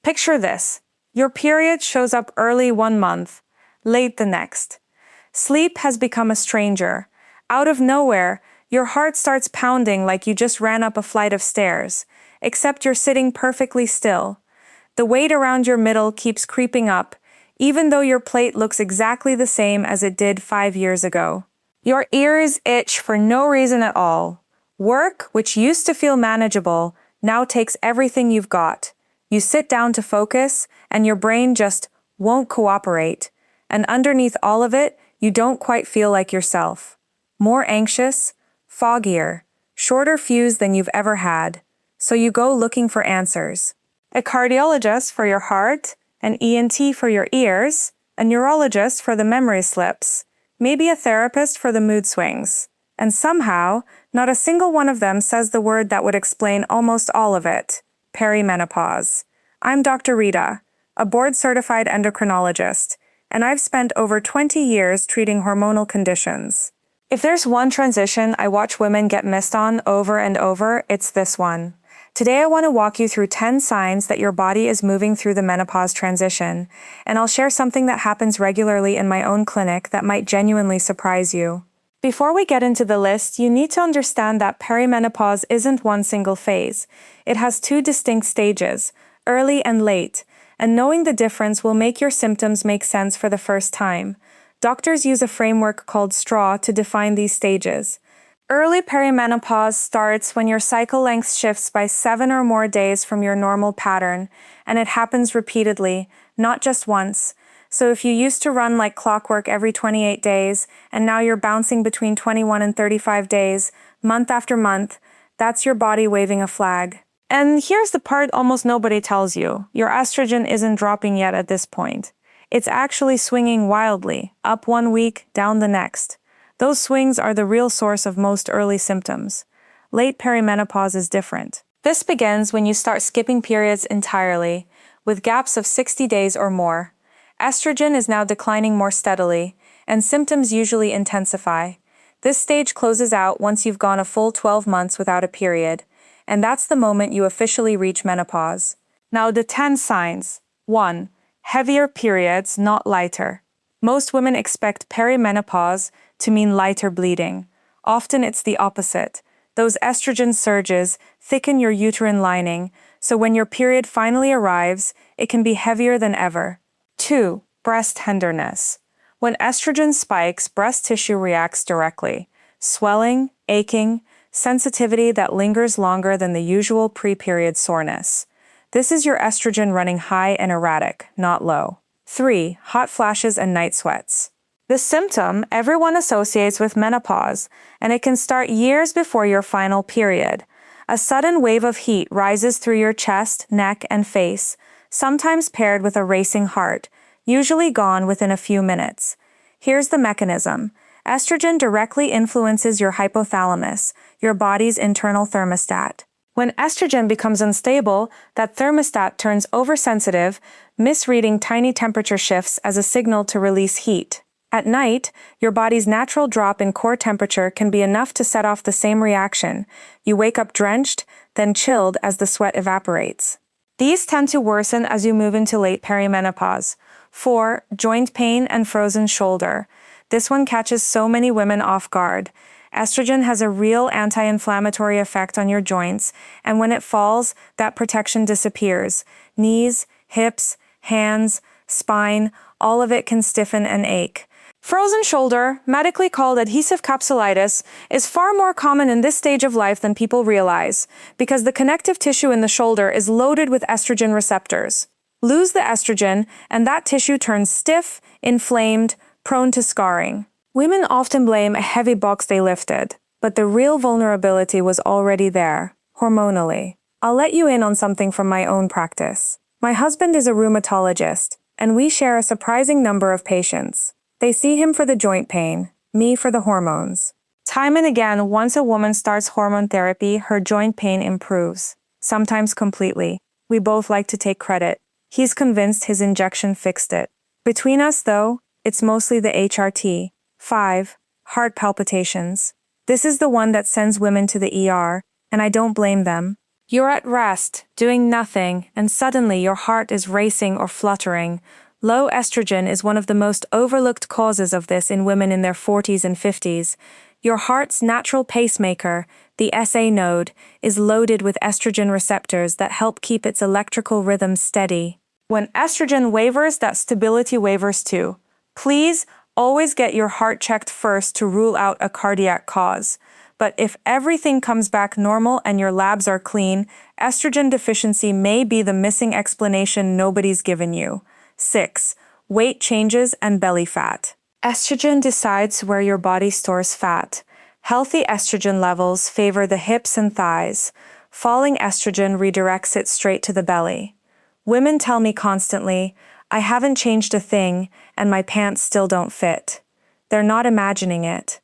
Picture this. Your period shows up early one month, late the next. Sleep has become a stranger. Out of nowhere, your heart starts pounding like you just ran up a flight of stairs, except you're sitting perfectly still. The weight around your middle keeps creeping up, even though your plate looks exactly the same as it did 5 years ago. Your ears itch for no reason at all. Work, which used to feel manageable, now takes everything you've got. You sit down to focus, and your brain just won't cooperate. And underneath all of it, you don't quite feel like yourself. More anxious, foggier, shorter fuse than you've ever had. So you go looking for answers. A cardiologist for your heart, an ENT for your ears, a neurologist for the memory slips, maybe a therapist for the mood swings. And somehow, not a single one of them says the word that would explain almost all of it: perimenopause. I'm Dr. Rita, a board-certified endocrinologist, and I've spent over 20 years treating hormonal conditions. If there's one transition I watch women get missed on over and over, it's this one. Today I want to walk you through 10 signs that your body is moving through the menopause transition, and I'll share something that happens regularly in my own clinic that might genuinely surprise you. Before we get into the list, you need to understand that perimenopause isn't one single phase. It has 2 distinct stages, early and late, and knowing the difference will make your symptoms make sense for the first time. Doctors use a framework called STRAW to define these stages. Early perimenopause starts when your cycle length shifts by 7 or more days from your normal pattern, and it happens repeatedly, not just once. So if you used to run like clockwork every 28 days, and now you're bouncing between 21 and 35 days, month after month, that's your body waving a flag. And here's the part almost nobody tells you. Your estrogen isn't dropping yet at this point. It's actually swinging wildly, up one week, down the next. Those swings are the real source of most early symptoms. Late perimenopause is different. This begins when you start skipping periods entirely, with gaps of 60 days or more. Estrogen is now declining more steadily, and symptoms usually intensify. This stage closes out once you've gone a full 12 months without a period, and that's the moment you officially reach menopause. Now the 10 signs. 1. Heavier periods, not lighter. Most women expect perimenopause to mean lighter bleeding. Often it's the opposite. Those estrogen surges thicken your uterine lining, so when your period finally arrives, it can be heavier than ever. 2. Breast tenderness. When estrogen spikes, breast tissue reacts directly. Swelling, aching, sensitivity that lingers longer than the usual pre-period soreness. This is your estrogen running high and erratic, not low. 3. Hot flashes and night sweats. This symptom everyone associates with menopause, and it can start years before your final period. A sudden wave of heat rises through your chest, neck, and face, sometimes paired with a racing heart, usually gone within a few minutes. Here's the mechanism. Estrogen directly influences your hypothalamus, your body's internal thermostat. When estrogen becomes unstable, that thermostat turns oversensitive, misreading tiny temperature shifts as a signal to release heat. At night, your body's natural drop in core temperature can be enough to set off the same reaction. You wake up drenched, then chilled as the sweat evaporates. These tend to worsen as you move into late perimenopause. 4. Joint pain and frozen shoulder. This one catches so many women off guard. Estrogen has a real anti-inflammatory effect on your joints, and when it falls, that protection disappears. Knees, hips, hands, spine, all of it can stiffen and ache. Frozen shoulder, medically called adhesive capsulitis, is far more common in this stage of life than people realize, because the connective tissue in the shoulder is loaded with estrogen receptors. Lose the estrogen, and that tissue turns stiff, inflamed, prone to scarring. Women often blame a heavy box they lifted, but the real vulnerability was already there, hormonally. I'll let you in on something from my own practice. My husband is a rheumatologist, and we share a surprising number of patients. They see him for the joint pain, me for the hormones. Time and again, once a woman starts hormone therapy, her joint pain improves, sometimes completely. We both like to take credit. He's convinced his injection fixed it. Between us, though, it's mostly the HRT. 5. Heart palpitations. This is the one that sends women to the ER, and I don't blame them. You're at rest, doing nothing, and suddenly your heart is racing or fluttering. Low estrogen is one of the most overlooked causes of this in women in their 40s and 50s. Your heart's natural pacemaker, the SA node, is loaded with estrogen receptors that help keep its electrical rhythm steady. When estrogen wavers, that stability wavers too. Please always get your heart checked first to rule out a cardiac cause. But if everything comes back normal and your labs are clean, estrogen deficiency may be the missing explanation nobody's given you. 6. Weight changes and belly fat. Estrogen decides where your body stores fat. Healthy estrogen levels favor the hips and thighs. Falling estrogen redirects it straight to the belly. Women tell me constantly, "I haven't changed a thing, and my pants still don't fit." They're not imagining it.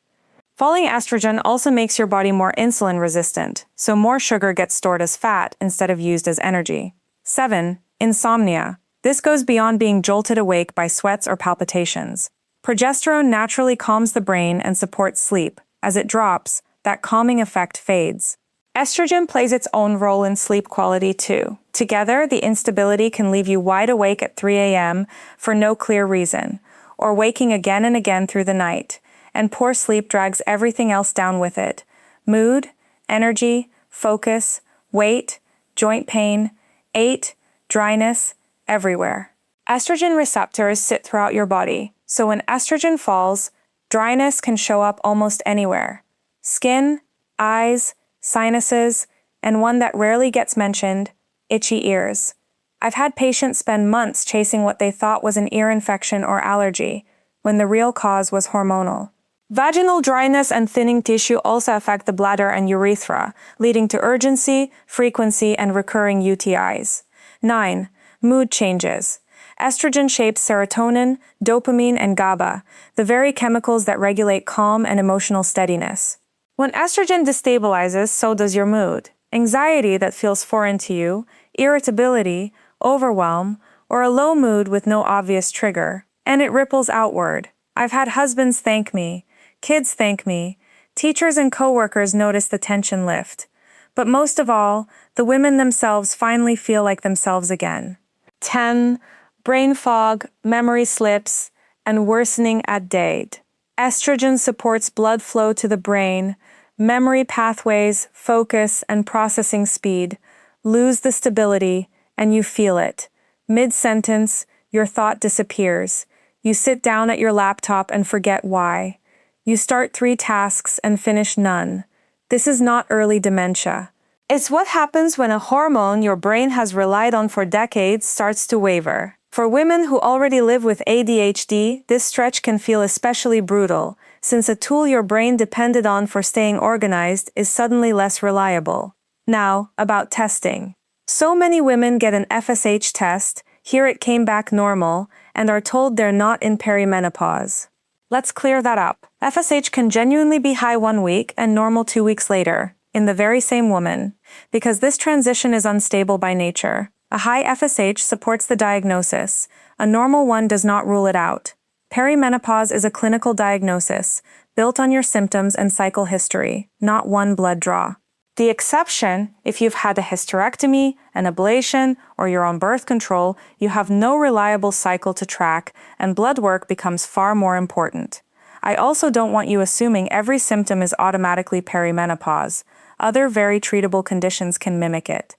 Falling estrogen also makes your body more insulin resistant, so more sugar gets stored as fat instead of used as energy. 7. Insomnia. This goes beyond being jolted awake by sweats or palpitations. Progesterone naturally calms the brain and supports sleep. As it drops, that calming effect fades. Estrogen plays its own role in sleep quality too. Together, the instability can leave you wide awake at 3 a.m. for no clear reason, or waking again and again through the night. And poor sleep drags everything else down with it. Mood, energy, focus, weight, joint pain, 8, dryness, everywhere. Estrogen receptors sit throughout your body, so when estrogen falls, dryness can show up almost anywhere. Skin, eyes, sinuses, and one that rarely gets mentioned, itchy ears. I've had patients spend months chasing what they thought was an ear infection or allergy, when the real cause was hormonal. Vaginal dryness and thinning tissue also affect the bladder and urethra, leading to urgency, frequency, and recurring UTIs. 9. Mood changes. Estrogen shapes serotonin, dopamine, and GABA, the very chemicals that regulate calm and emotional steadiness. When estrogen destabilizes, so does your mood. Anxiety that feels foreign to you, irritability, overwhelm, or a low mood with no obvious trigger. And it ripples outward. I've had husbands thank me, kids thank me, teachers and coworkers notice the tension lift. But most of all, the women themselves finally feel like themselves again. 10. Brain fog, memory slips, and worsening at date. Estrogen supports blood flow to the brain. Memory pathways, focus, and processing speed lose the stability, and you feel it. Mid-sentence, your thought disappears. You sit down at your laptop and forget why. You start 3 tasks and finish none. This is not early dementia. It's what happens when a hormone your brain has relied on for decades starts to waver. For women who already live with ADHD, this stretch can feel especially brutal, since a tool your brain depended on for staying organized is suddenly less reliable. Now, about testing. So many women get an FSH test, hear it came back normal, and are told they're not in perimenopause. Let's clear that up. FSH can genuinely be high 1 week and normal 2 weeks later, in the very same woman, because this transition is unstable by nature. A high FSH supports the diagnosis. A normal one does not rule it out. Perimenopause is a clinical diagnosis, built on your symptoms and cycle history, not one blood draw. The exception, if you've had a hysterectomy, an ablation, or you're on birth control, you have no reliable cycle to track, and blood work becomes far more important. I also don't want you assuming every symptom is automatically perimenopause. Other very treatable conditions can mimic it.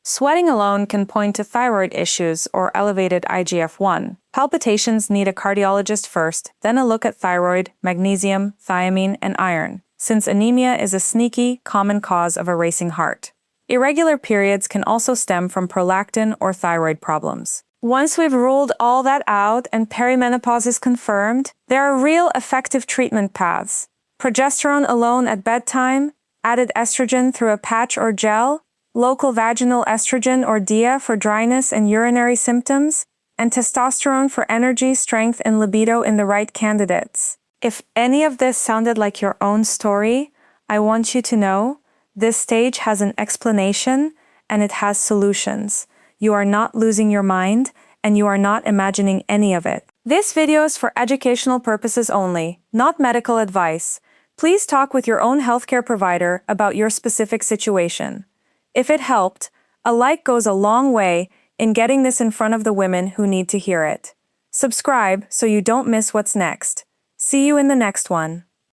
Sweating alone can point to thyroid issues or elevated IGF-1. Palpitations need a cardiologist first, then a look at thyroid, magnesium, thiamine, and iron, since anemia is a sneaky, common cause of a racing heart. Irregular periods can also stem from prolactin or thyroid problems. Once we've ruled all that out and perimenopause is confirmed, there are real effective treatment paths. Progesterone alone at bedtime, added estrogen through a patch or gel, local vaginal estrogen or DIA for dryness and urinary symptoms, and testosterone for energy, strength, and libido in the right candidates. If any of this sounded like your own story, I want you to know this stage has an explanation and it has solutions. You are not losing your mind and you are not imagining any of it. This video is for educational purposes only, not medical advice. Please talk with your own healthcare provider about your specific situation. If it helped, a like goes a long way in getting this in front of the women who need to hear it. Subscribe so you don't miss what's next. See you in the next one.